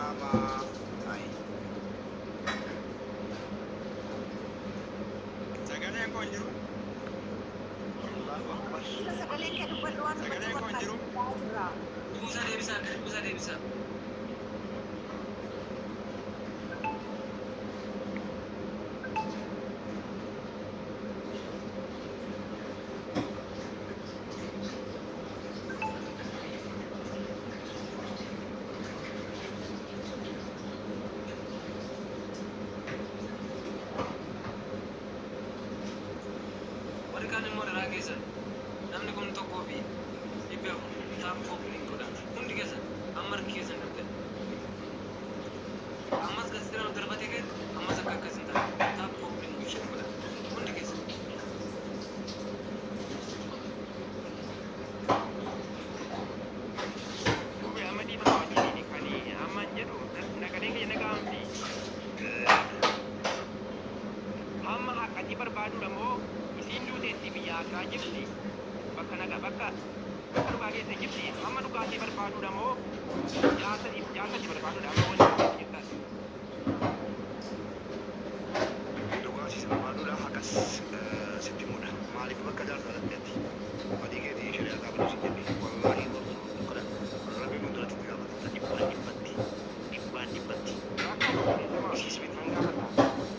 Nama. Ay. Sagaleen koo hin jiru. Allahu Akbar. Sagaleen kee dubbadhu waan Sagaleen koo hin jiru. jirra. Buusaa deebisaa gadi buusaa deebisaa. Warri kaan immoo daraa keessa namni kun tokkoo fi dhibbee taappoo godha. Hundi keessa amma harki keessa hin darbine. Ammas gaazexaan darbatee kee ammas akka akkas hin taane taappoo ishee godha. Hundi keessa. Duubi amma dhiibama wajjin kan amma hin jedhu nagaleen kiyya nagaamti. Amma haqqatti barbaadudha moo isiin duuteetti biyya akka jirti bakka nagaa bakka barbaadeessa jirti amma dhugaatii barbaadudha moo jaasatti barbaadudha amma wanti jettan. Dhugaatii barbaaduudha haqas sitti muudha. Maaliif bakka jaarsaa lammeetti badii keetii shari'a qaabatu si jenne wallaahi kana rabbi mun duratti itti gaafata dhibbaan dhibbatti isiis miti nan gaafata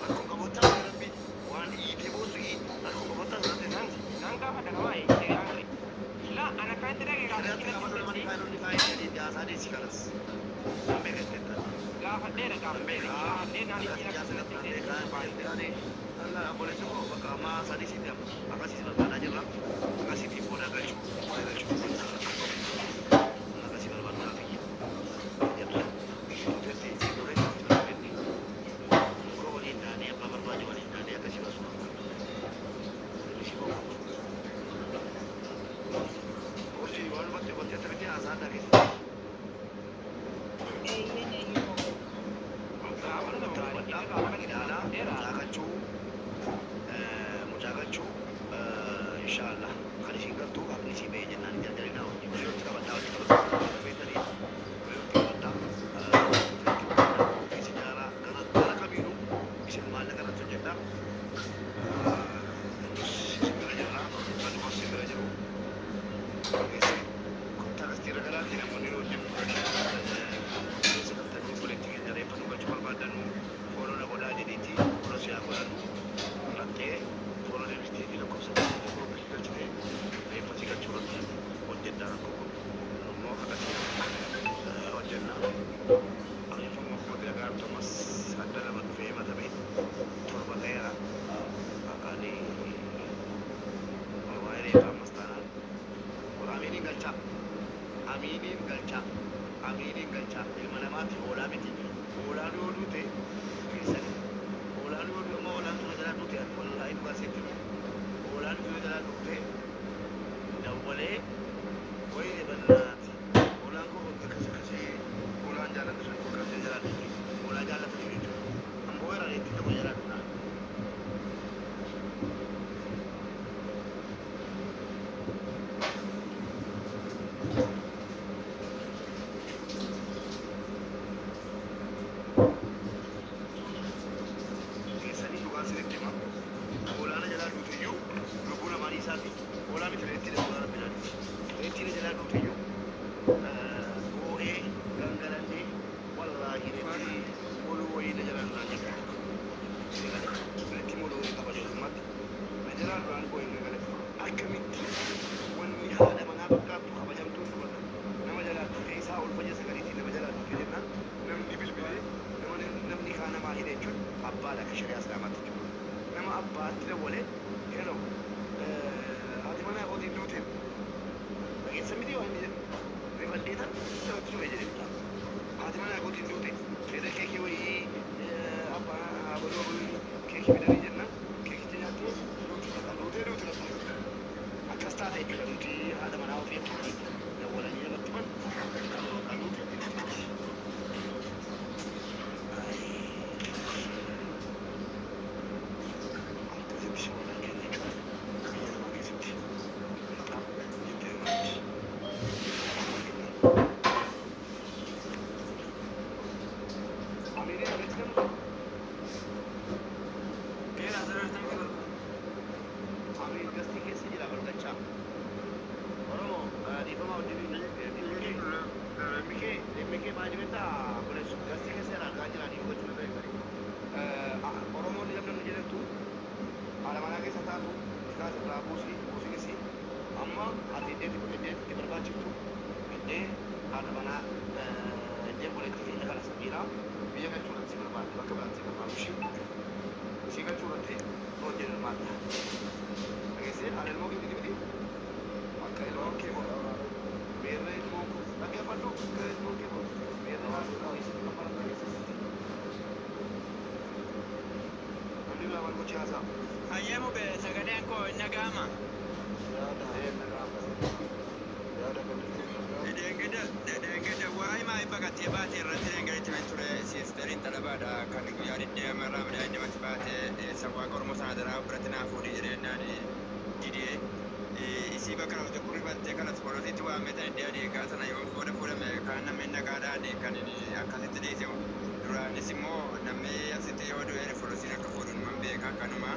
akkuma qaboottaa rabbi waan hiitee boosu akkuma qaboottaa duratti isaanti Nan gaafadha waa'ee la ana kan itti dhagee shari'aatti gaafatu namani faayidonni faayidee jedhee jaasaa deessi kanas nan beekatteetta gaafadheera gaafadhee naan itti Inshallah, kan isin galtu kan isin bee jennaan jaljalina wajjin walitti qabadhaa walitti qabadhaa beekanii walitti qabadhaa isin jaalaa gara kamiinuu isin maallaqa irratti hojjedhaa isin bira jirraa kan immoo isin bira jiru kottaa kastii ragalaatii namoonni wajjin sagantaa walitti jareeffatu gochuu barbaadannu fooloo na godhaa jedhiitti fooloo siyaa godhannu rattee fooloo deebistee lakkoofsa reeffasi galchuurratti hojjedhaa rakkoo immoo akkasii hojjennaa areeffama akkuma gaartu ammas adda lama dhufee matamee torba ta'eera akkaani waa'ee reeffaa ammas taanaan amiiniin galchaa amiiniin galchaa ilma namaatti hoolaa miti hoolaan yoo duute keessanii hoolaan yoo duute amma hoolaan tuna jalaa duute wallaahi dhugaa seetti hoolaan tuna jalaa duute dawwalee wayii bannaati hoolaan koo wagga kasee hoolaan jaalata sun kasee jalaa duute hoolaan jaalata sun jechuudha ammoo weeraan itti tokko jalaa duudha. Keera asirratti Amin gasti keessa jira bal'achaa. Oromoo dhiifamaa dhimmi kee maali beektaa? Kunis gasti keessa argaa jiranii hubachuu danda'e. Oromoon namni jedhamtu haala manaa keessa taatu kaas irraa buusinis amma ati itti barbaachiftu iddee haadha manaa iddee buleetti fi kana sabiiraa biyya galchuudhaan si barbaadde bakka biraatti si barbaadu ishii si galchuudhaatti hojjetan maal ta'a? Dhageessee haala ilmoo kee miti akka ilmoo kee godha beerra ilmoo dhaggeeffadhu gara ilmoo kee godha beerra waan godhaa isa afaan dhageessisitti namni biraa maal gochii haasa'a? Hayyamu be sagaleen koo inni dhaga'ama. Dedengede waa'ee maayii baqattee baatee irratti dengedatti men ture siistariin talabaadha kan guyyaa diddeema irraa midhaan namatti baatee sawwaaqa Oromoo sana daraa biratti naa fuudhee jireenyaan didee isii bakka namatti kurrifattee kanas poolisiitti waammetan iddee adeegaa sana yoo fuudhame kaan namni nagaadhaan kan akkasitti dhiise duraanis immoo namni asitti yoo du'e poolisiin akka fuudhuun man beeka kanuma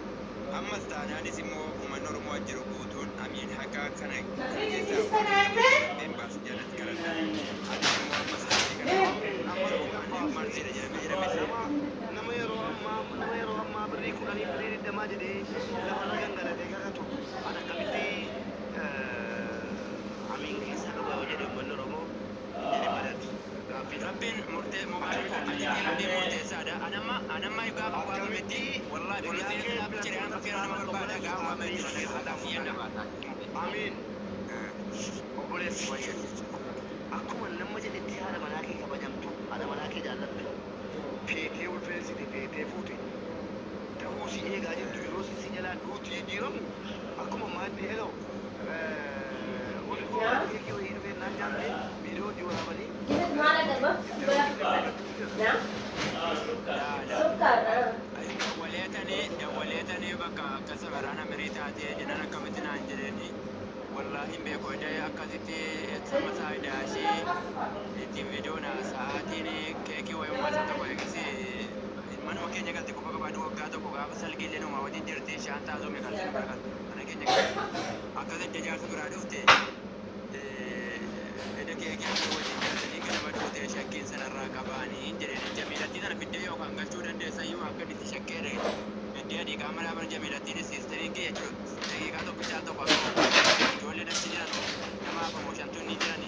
ammas taanaanis immoo uummanni Oromoo jiru guutuun amiin haqaa kana keessaa baasu jalatti kadhadha. Ati immoo ammas nama yeroo ammaa birrii kudhanii birrii digdamaa jedhee lafarra gangalatee kakatu ani akkamitti amiin keessaa qaba yoo jedhe uummanni Oromoo jedhe badatti. Rabbiin murtee murteessaadha. Anamma gaafa waamametti wallaahi poolisiin jedhee fakkeenya nama barbaada gaafa waamametti haadhaaf yadda baata. Amiin obboleessi wayya akkuma nama jedhetti haadha manaa kee kabajamtu haadha manaa kee jaallattu feetee ulfeessite feetee fuute ta'uu si eegaa jirtu yeroo si jalaa duuti jijjiiramu akkuma maaddi eega'u keekii wayii dhufee naan jaallee viidiyoo hojii waraabanii Dawwaleetanii bakka akka sabaraan amirii taatee jedhan akkamitti naan jedheni wallaahi hin beeku edee akkasitti sama saayidaa ishee ittiin viidiyoon sa'aatiin keekii wayummaa isa tokko eegisi manuma keenya galti qofa qabaadhu waggaa tokko gaafa salgiillee numaa wajjin jirti shaantaa zoome kan sin bira galtu mana keenya galti akkasitti jaarsa biraa dhufte eda keekii akka wajjin jaltanii ganama dhuute shakkiin sanarraa qabaanii jedheen jamiilattii sana fiddee yookaan galchuu dandeessayyuu akka itti shakkee fiddee adii qaama laaban jamiilattiin siistariin kiyya jechuudha daqiiqaa tokkichaa tokko akka ijoolleen achi jiran namaaf mooshantuun ni jirani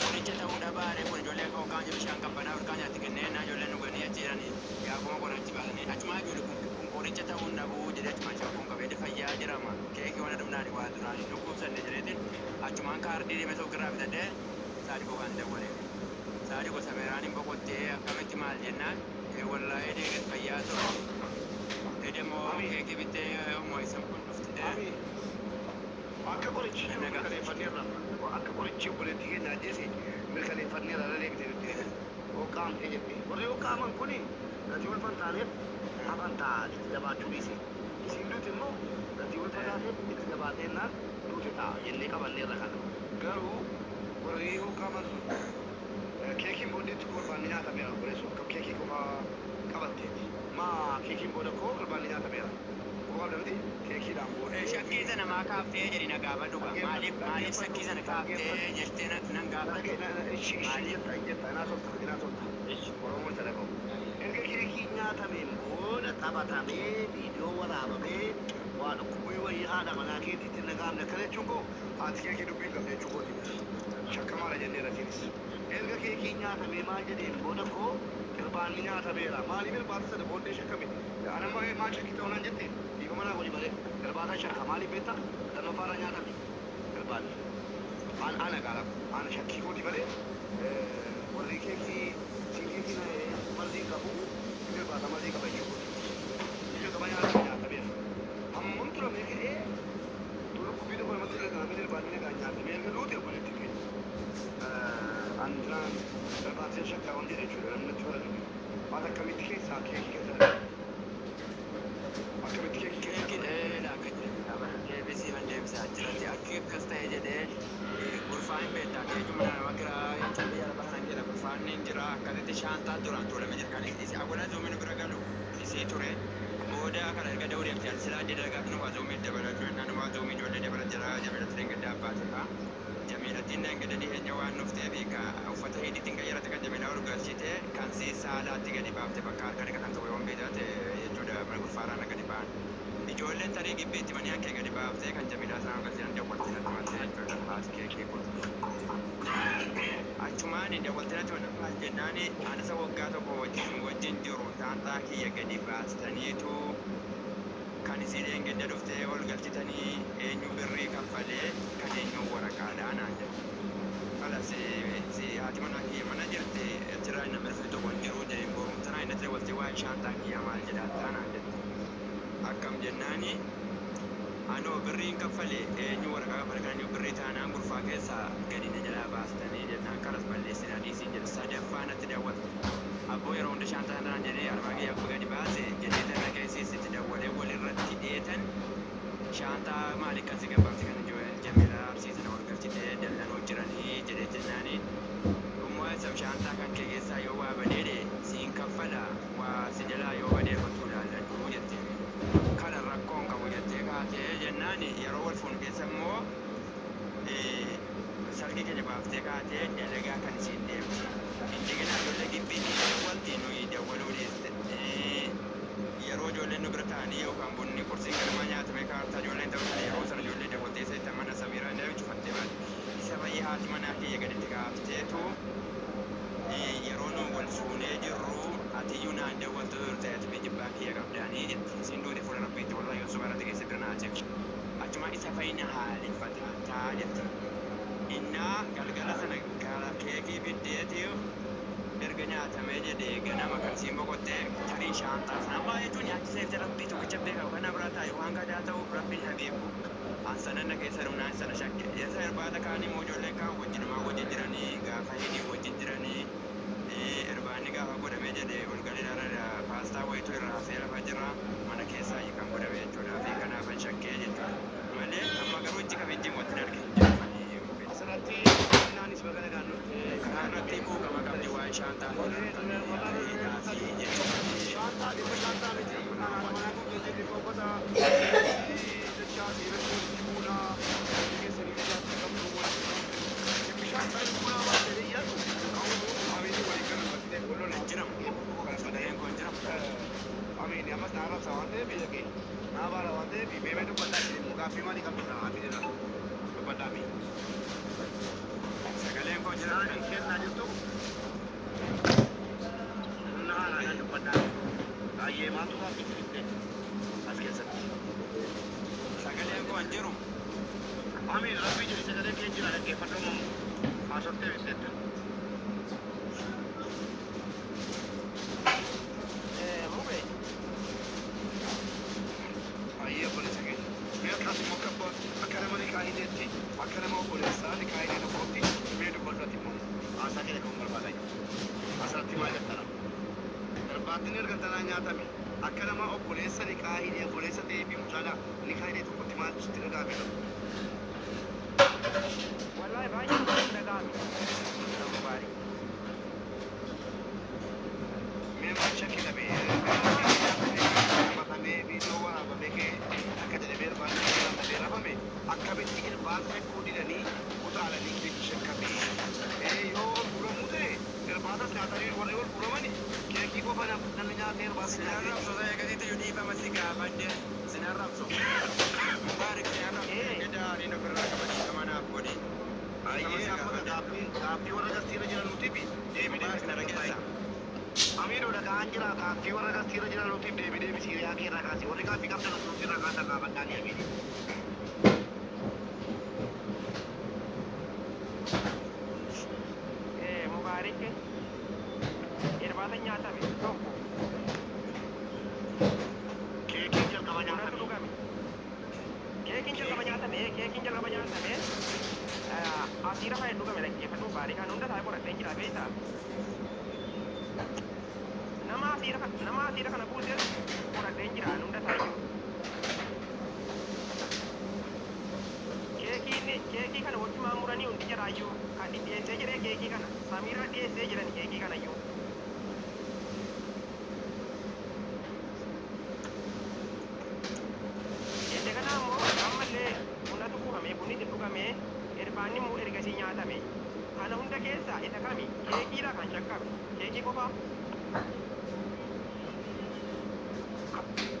qoricha ta'uu dhabaare kun ijoollee akka hoggaan jiru bishaan qabbanaa urgaa nyaatti kenneen ijoolleen dhuganii achi jirani yaakuma qorachi baasanii achumaa ijoollee kun qoricha ta'uu dhabuu jedhee achumaa shaakkuun qabee fayyaa jirama keekii waan dhumnaani waa duraan dhukkubsanne jireetiin achumaan kaardii deemee tokkirraa bitadhee saadikoo kan dawwalee saadikoo sameeraan hin boqottee akkamitti maal jennaan wallaa'ee deegas fayyaa ture edemoo keekii bittee homoo isan kun dhufte akka qorichi mirkaneeffanneerra akka qorichi obboleetti keenya ajjeese mirkaneeffanneerra lalee bitee nutti qaamtee jette warri qaaman kun gatii wal fantaaneef amantaa itti jabaachuu dhiise isiin duuti immoo gatii wal fantaaneef itti jabaateennaan duuti ta'a jennee qabanneerra kana garuu warri qaaman sun keekiin booddeetti korbaanni nyaatameera obboleessu akka keekii qofa qabatteeti maa keekiin booda koo korbaanni nyaatameera qofa dabdi keekiidhaan booda shakkii sana maa kaaftee jedhi na gaafa dhuga maaliif shakkii sana kaaftee jettee nan gaafa Oromoo sadaqoo erga keekii nyaatameen booda taphatamee viidiyoo waraabamee waa dhukkubbii wayii haadha manaa keetiitti nagaamne kana jechuun koo haati keekii dubbii qabne jechuu kooti shakkamaadha jennee ratiinis erga keekii nyaatamee maal jedheen booda koo irbaanni nyaatameera maaliif irbaata sana booddee shakkame anamma maal shakkii ta'uunaan jette dhiiba manaa wali malee irbaata shakka maaliif beektaa lamaffaarra nyaatame irbaanni ana gaala ana shakkii kooti malee warri keekii keekii marzii qabu irbaata marzii qaba jechuudha ija qaba nyaatameera hammam tura meeqee dhukkubbii tokko namatti dhagahamee irbaanni nagaa nyaatamee erga duute obboleetti kee andilaan irbaatee shakkaa waan jedhe jechuudha namni natti fara dhufe waan akkamitti keessaa keekii keessa akkamitti keekii deebisii man deebisaa achirratti akki akkas ta'e jedhee gurfaa hin beektaa keekii mana nama giraa jechuun biyya lafa kana jedha gurfaa ulfaanni hin jira akkasitti shaantaa duraan tuulame jira kan isi awwalaa zoomii bira galu isii ture booda kana erga da'uu deemte silaa adda dalagaa fi nuwaa zoomii dabalatu jennaan nuwaa zoomii ijoollee dabala jira jamiilatti dhangaddaa baatudha jamiilattiin dhangadda dhiyeenya waan nuftee fi uffata hidhiitiin qayyarate kan jamiilaa ol galchite kan si saalaatti gadi baafte bakka harka dhiqa kan ta'u yoon beekate jechuudha mana gurfaaraan gadi ba'an ijoolleen tarii gibbiitti manii akka gadi baaftee kan jamiilaa sana galchisan dawwaltii natti malte jechuudha haati keekee kun achumaan dawwaltii natti malte jennaan anasa waggaa tokko wajjin jiru taantaa kiyya gadi baastaniitu kan isiileen gadda dhuftee ol galchitanii eenyu birrii kaffalee kan eenyu waraqaadhaan aan jedhu kalas haati manaa kiyya mana jirti jiraa inni mirfii tokko hin jiru jedheen borumtanaa inni dawwaltii waa'ee shaantaa kiyya maal jedhaa taanaan jettu akkam jennaani anoo birriin kaffalee eenyu waraqaa kaffale kan eenyu birrii taanaan gurfaa keessaa gadi na jalaa baastanii jennaan kanas balleessinaa dhiisiin jedhu sadaffaa natti dawwatu abboo yeroo hunda shaantaa irraan jedhee arbaa kiyya akka gadi baase jedhee tarra keessatti dawwalee walirratti dheetan shaantaa maaliif kan si gabaabse kan jamiilaa arsiisana wal galchitee dallanoo jiranii jedhee jennaani dhummaa isa shaantaa kan kee keessaa yoo waa badeede siin kaffala waa si jalaa yoo badee kottuu laalladhu jettee kana rakkoon qabu jettee kaatee jennaan yeroo wal fuun keessa immoo salgii keenya baaftee kaatee dalagaa kan isiin deemti indegana ijoollee gibbiitti dawwalti nuyi dawwaluu dhiiste yeroo ijoolleen nu bira ta'anii yookaan bunni qursiin galmaa nyaatamee kaartaa ijoolleen ta'uu sana yeroo sana ijoollee dawwaltee seetta mana samiirraa inni cufattee baate isa baay'ee haati manaa kiyya gaditti kaafteetu yeroo nu wal fuunee jirru atiyyuu naan dawwaltu turte ati mijibbaa kiyya qabdaanii jetti isin duute fuula rabbiitti walaa yoo subaratti keessa bira naa jechu achuma isa fayyina haaliffataa taa jetti innaa galgala sana keekii biddeetii erga nyaatamee jedhee ganama kan siin boqottee tarii shaantaa sana ammaa jechuun nyaachisee rabbii tokkicha beekamu kana bira taa'e waan gadaa ta'uuf rabbiin haa beeku ansananna keessa dhumnaan sana shakke isa irbaata kaanii moo ijoolleen kaan wajjinumaa wajjin jiranii gaafa hidhii wajjin jiranii irbaanni gaafa godhamee jedhee olgaliidhaarra paastaa wayituu irraa hafee lafa jira mana keessaa kan godhame jechuudha fi kanaafan shakkee jechuudha malee amma garuu ijji kabajjiin wanti arginu asirratti naanis bagala gaannu kanarratti buukama qabdi waa'ee shaantaa fi jechuudha shaantaa dhimma shaantaa miti mana guutuu jirri boqota dachaa siirratti fuula keessanii ijaatti qabdu dhimmi shaantaa fuula baatee dhiyaatu amini walii kana battee golloon hin jiramu sodeen kun jira amini ammas naa rabsa waan ta'eef biyya kee naa baala waan ta'eef beemee dubbadhaa jedhemu gaaffii maalii qabdudha amini irraa dubbadhaa mi sagaleen kun jira naan kennaa jirtu humna haaraadhaan dubbadhaa baay'ee maaltu taatu fitte as keessatti sagaleen kun jiru amin rabbii jedhi sagalee kee jira dhaggeeffadhoo mamu haasoftee bitteetta baay'ee obboleessa keenya mee akkas immoo akka nama ni kaa'ideetti akka nama obboleessaa ni kaa'idee tokkotti mee dubbadhatti immoo haasaa keenya kan barbaadaa jiru asirratti maal jettana irbaattiin erga tanaa nyaatame akka nama obboleessa ni kaa'idee obboleessa ta'ee fi mucaadhaa ni kaa'idee tokkotti maal sitti dhagaame wallahi baay'ee dhagaame nama baarii mee maal shakkii dhabee matamee viidiyoo waraabamee kee akka jedhamee irbaattii jedhamee rafame akkamitti irbaata koo didanii utaalanii keekii shakkamee yoo ol fuudhamuu ta'e irbaatas nyaatanii warri ol fuudhamani keekii qofa namni nyaatee irbaata sinarrabso ta'e gaditti yoo dhiifama si gaafadde sinarrabso mubaarik sinarrabso gadaanii ofirraa qabanii gamanaaf godhi baay'ee amma gaaffii warra gastiirra jiran nutiif deebinee nara keessa amiidhoodha kaan jira gaaffii warra gastiirra jiran nutiif deebinee misiiriyaa keerraa kaase warri gaaffii qabdan nutirra kaasan gaafadhaanii amiidhi mubaarik irbaata nyaatame tokko keekiin jalqaba nyaatame dhugame keekiin jalqaba nyaatame asiira fayyadu dhugame dhaggeeffadhu baarikaan hunda isaa godhadheen jira beektaa nama asiira kana buuses godhadheen jira hunda isaa keekii kana wajjumaa muranii hundi jaraayyuu dhiyeessee jiree keekii kana Samiraa dhiyeessee jiran keekii kana iyyuu. Jette kana ammoo ammallee bunatu buufamee bunni itti dhugamee irbaanni immoo ergasii nyaatame. Kana hunda keessaa isa kami keekiidha kan shakkame keekii qofaa.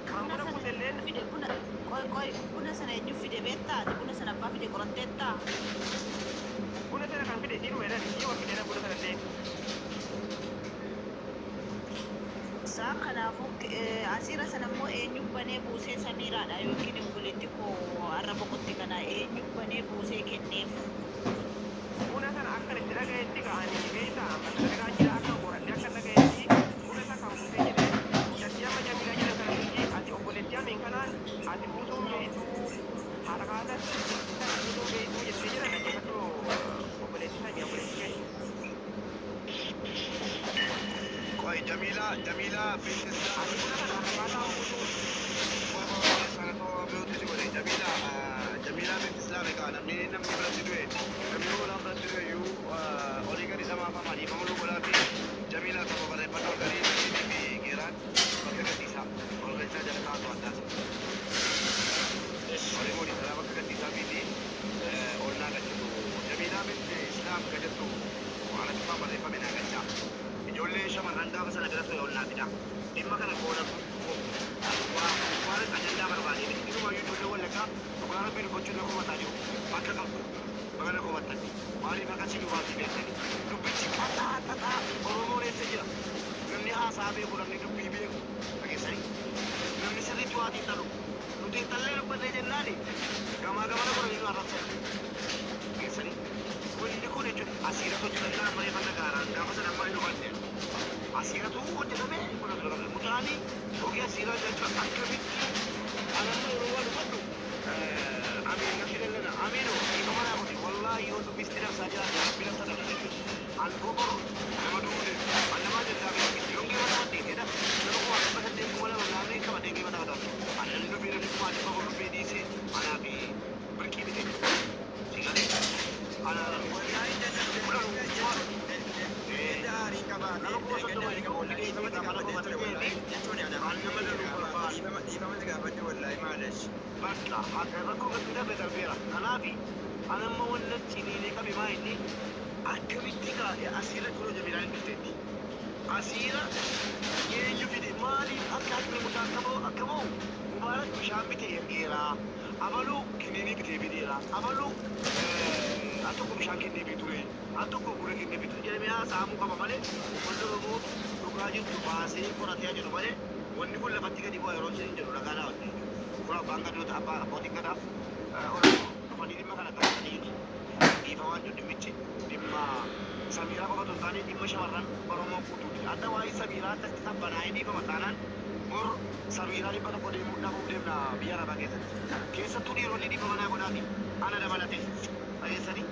Kan buna buuselleen fide buna sana eenyu fide beektaa buna sana abbaa fide qoratteettaa buna sana kan fide sii dhumeedhaan sii wa fidedha buna sana illee. isaa kanaafuu asiira sana immoo eenyu banee buusee Samiiraadha yookiin obboleetti koo har'a boqotti kana eenyu banee buusee kenneef. Buna sana akka itti dhagayetti ka'anii beektaa amma dhagaa jira akka qoradde akka dhagayetti buna sana kan buusee jedhee jatti amma Jamiilaa jedha sana miti ati obboleetti amiin kanaan ati buusuun beektuu harkaatas sana buusuun beektuu jettee jira dhaggeeffadhu obboleetti sanii obboleetti kee. Koi Jamila business Ati buna sana harkaataa buusuu Jamila business la meka namni biratti du'e namni wala biratti du'e yu olii gadi sama afama ni mamu wala fi Jamila sama barreeffannoo garii fi geeraan bakka gadhiisa olgeessaa jala kaa'atu addaas olii moodi sana bakka gadhiisaa fi olnaa gadhiisu Jamila binti Islaam gadhiisu waan akka barreeffame naa gadhiisa ijoollee shamarran gaafa sana biratti olnaa fida dhimma kana koolatu waan ajandaa barbaadee dhimma ijoollee wallaggaa dhugaa rabbiin gochuun lafa mataa jiru bakka qabdu bagana qomattan maaliif akkasii dubaatti beektani dubbichi xaxaa oromoo reessa jira namni haasaa beeku namni dubbii beeku dhageessanii namni sirriitti waatii dhalu nuti tallee dubbannee jennaani gamaa gamana godhanii nu arrabsan dhageessanii wanni kun jechuudha asiiratu hojjetannaa bareeffannaa gaaraan gaafa sana amma hin hubanne asiiratu hojjetamee kun asirratti mutaanii hojii asiiraa jechuudha akkamitti anamma yeroo waan hubadhu amiin natti dallana amiino hiikama naa kuti wallaahi yoo dubbisti dabsaa jiraate rabbi dabsa dhabna jechuudha an gogoro nama duude an namaa jechaa beekti yongee mataa deeteedha nama kuma dhibba saddeet kuma lama naannee qaba deegee mataa qabu an namni dubbii namni kuma dhibba kun dubbii dhiise anaa fi birqii bite sigalee ana bakka akka rakkoo gadi darbe darbeera kanaafi anamma wannan ciniinee qabe maa inni akkamitti asiira kunoo Jamiilaan hin dhufteetti asiira eenyu fide maaliif akka akkuma mutaa akka ba'u mubaarak bishaan bitee ergeera abaluu kiniinii bitee fideera abaluu atokko bishaan kennee biture atokko buna kennee biture jedhamee haasa'amuu qaba malee uummanni Oromoo dhugaa jirtu baasee qoratee jiru malee wanni kun lafatti gadi bu'aa yeroo isheen jedhu dhagaadhaa wanti kun abbaan gadoota abbaa abbootiin gadaaf Oromoo dhufanii dhimma kana qabatanii dhiifa waan jiru dhimmichi dhimma Samiiraa qofatu hin taane dhimma shamarran Oromoo guutuuti adda waa'ee Samiiraa akkasitti sabbanaa'ee dhiifama taanaan bor Samiiraa dhibba tokko deemuu dhabuuf deemna biyya Arabaa keessatti keessattuu dhiironni dhiifama naa godhaati ana dabalate dhageessanii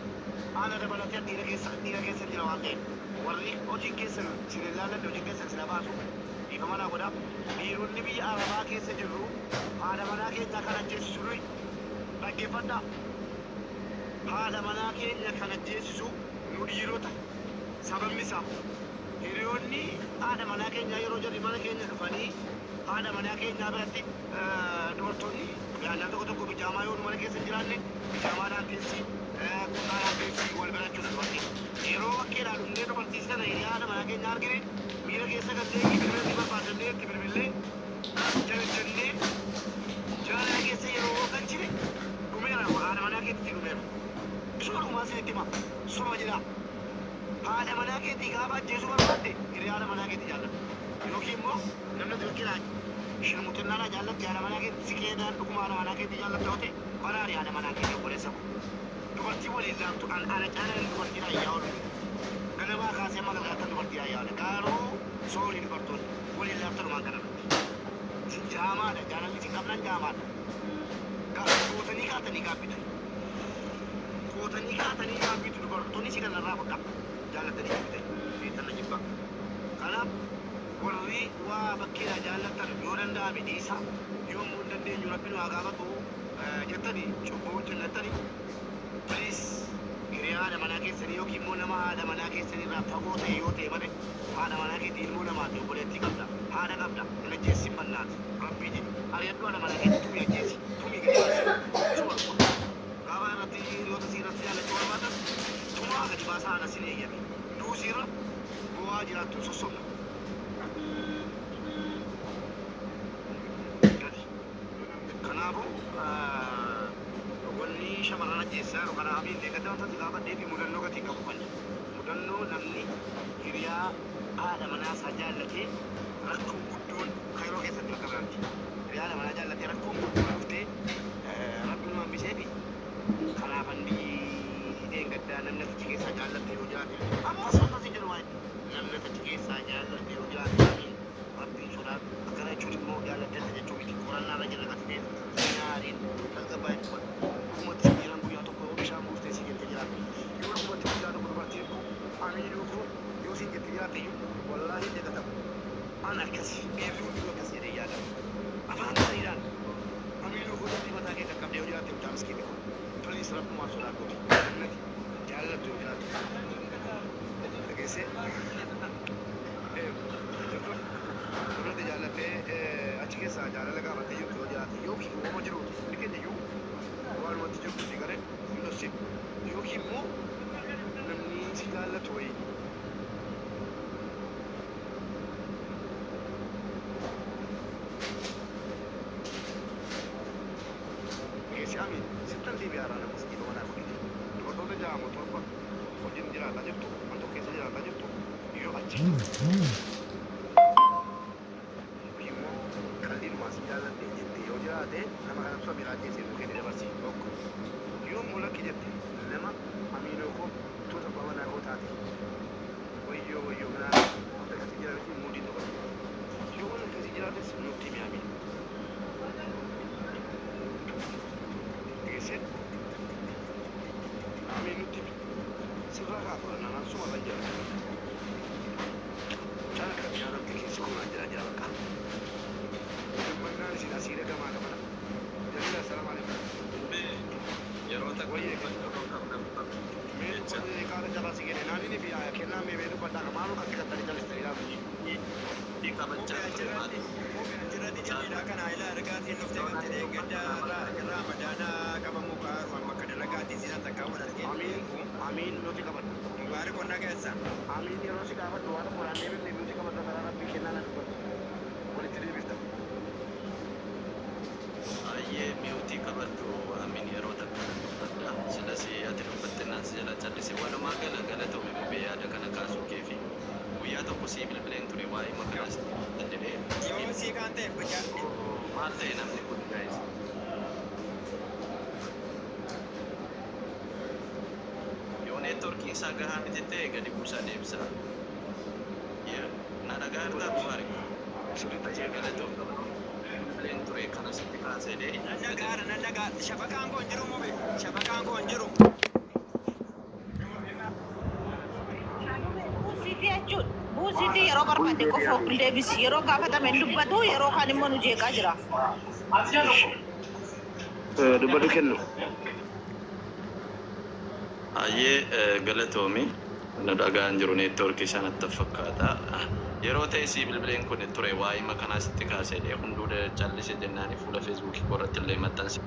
ana dabalatee dhiira keessa jira waan ta'eef warri hojiin keessan sin ilaallanne hojiin keessan sina baasu dhiifama naa godhaa dhiironni biyya Arabaa keessa jirru haadha manaa keenyaa kan ajjeesisu nuyi dhaggeeffadhaa haadha manaa keenya kan ajjeesisu nu dhiirota sababni isaa hiriyoonni haadha manaa keenyaa yeroo jarri mana keenya dhufanii haadha manaa keenyaa biratti dubartoonni yaallaan tokko tokko bijaamaa yoo nu mana keessa hin jiraanne bijaamaadhaan teessi kuttaadhaan teessi wal birachuudha dubartii yeroo bakkeedhaan dhumnee dubartii sana hiriyaa haadha manaa keenyaa argine miira keessa galtee bilbilatti barbaadannee itti bilbillee jajjannee jaalala keessa yeroo galchine dhumeera haadha manaa keetti dhumeera isuma dhumaa sinitti hima suma jedhaa haadha manaa keetii gaafa ajjeesuu barbaadde hiriyaa haadha manaa keetii jaallatu yookiin immoo namni dirqinaa shirmutinnaadhaa jaallatti haadha manaa keetii si keedaan dhuguma haadha manaa keetii jaallatta yoo ta'e baraari haadha manaa keetii obboleessa kun dubartii waliin laamtu ana caalaa dubartiidhaa yaa oolu ganamaa kaasee amma galgaatan dubartiidhaa yaa oolu gaaruu soolii dubartoonni waliin laamtanumaan kana irratti jaamaadha jaalalli si qabnan jaamaadha gootanii kaatanii gaabbitu gootanii kaatanii gaabbitu dubartoonni si kanarraa fudha jaallatanii gabbite beekanna jibba kanaaf warri waa bakkeedha jaallatan yoo danda'ame dhiisa yoomuu hin dandeenyu rabbiin waa gaafatu jettanii cubboo hojjennattanii please hiriyaadha manaa keessanii yookiin immoo nama haadha manaa keessanii irraa fagoo ta'e yoo ta'e malee haadha manaa keetii ilmoo namaati obboleettii qabda haadha qabda hin ajjeessin bannaati rabbii jedhu ari'addu haadha manaa keetii tumii ajjeesi tumii gadi suma gaafa irratti hiriyoota siirratti jaalachuu barbaatan tumaa gadi baasaa haadha sin eeyyame duusiirra bu'aa jiraattu sossobna. Kanaafuu wanni shamarran ajjeessaa jiru kana abiin deeggartee wantoota gaafadhee fi mudannoo gatii qabu fanni mudannoo namni hiriyaa haadha manaa isaa jaallatee rakkoo guddoon kayroo keessatti akka biraatti hiriyaa haadha manaa jaallatee rakkoon guddoon dhuftee rabbi nu hambisee fi kanaaf anni deeggartaa namni achi keessaa jaallattee yoo jiraate ammas akkasii jedhu waan namni achi keessaa jaallattee yoo jiraate rabbiin sodaatu akkana jechuun immoo jaallattee jechuu miti qorannaa irra jira gati ta'e yaadiin tasgabbaa'ee dhugumatti jiran guyyaa tokko bishaan buuftee si jettee jiraate yoo dhugumatti guyyaa tokko dubartiin kun amiidhuu kun yoo si jettee jiraate iyyuu wallaahi hin dagatamu an akkasi eebbi hunduu akkas jedhee yaadama afaan gaariidhaan amiidhuu kun jettee mataa kee qaqqabdee yoo jiraatte mucaa miskiinni kun toliis rabbumaan sodaatuuti jannati jaallattu yoo jiraatte dhageessee Durante jaallatee achi keessaa jaalala gaafattee jirtu yoo jiraate yookiin uumama jiruuti hundi keenya iyyuu waanumatti jirtu si garee hin dhossin yookiin immoo namni si jaallatu wayii geessi amiin sittan deebi'ee haaraa nama si dhiibama naa godhite dubartoota ja'amoo torba hojiin jiraataa jirtu waan tokko keessa jiraataa jirtu yoo achi jiraate nama kanatu samii raajjeesee nu kenne dabarsi tokko yoo mul'akki jette nama amiinoo koo tuuta qabanaa koo taate wayyoo minaa wanta akkasii jiraate muudiin tokko yoo wanta akkasii jiraates nutti himi amiin geessee amiin nutti himi sirraa kaa fudhannaan suma kan jedhamu caan akka jaalatti keessi kumaan jira bakka Mangan sila sila kama mana. Jadi assalamualaikum. Yeroo takka Mee kaara jabaa si kenne naan inni biyya kennaa mee beeku baddaa kamaanu kan keessatti jalistee ilaalu. qabachaa Jirani jamiidha kana ila argaatiin dhuftee kan jedhee gadda irraa madaanaa qabamu kaarumaan bakka dalagaatiin siisa takkaa wal argee. Amiin nuti qabadhu. Mubaarak qonna keessa. Amiin yeroo si gaafadhu waan tokko naannee beeknee nuti qabadhu karaa rabbii kennaa nan dubbatu. Walitti deebifta. baay'ee mi'ootii qabadhu amiin yeroo takka adda silas ati dubbattinaan si jala callise walumaa galatoome mubee yaada kana kaasuu keefi guyyaa tokko sii bilbileen ture waa'ee makaras jedhee Yoo sii kan ta'e bajaa. maal ta'e namni kun gaa'is yoo neetworkii isaa gahaa miti ta'e gadi buusaa deebisa na dhagaa irraa bu'aari sirriitti galatoo bilbileen ture kanasitti kaasee dee Nan dhagaa shabakaan koo hin jiru mube shabakaan koo hin jiru. Buusiitii jechuudha. Buusiitii yeroo barbaade qofa of deebisi. Yeroo gaafatame hin dubbatu yeroo kaan immoo nu jeeqaa jira. Dubbatu kennu. Ayyee galatoomi na dhagaan jiru neetworkii sanatti fakkaata yeroo ta'e si bilbileen kun ture waa'ee makanaa sitti kaasee hunduu callise jennaani fuula feesbuukii irratti illee maxxanse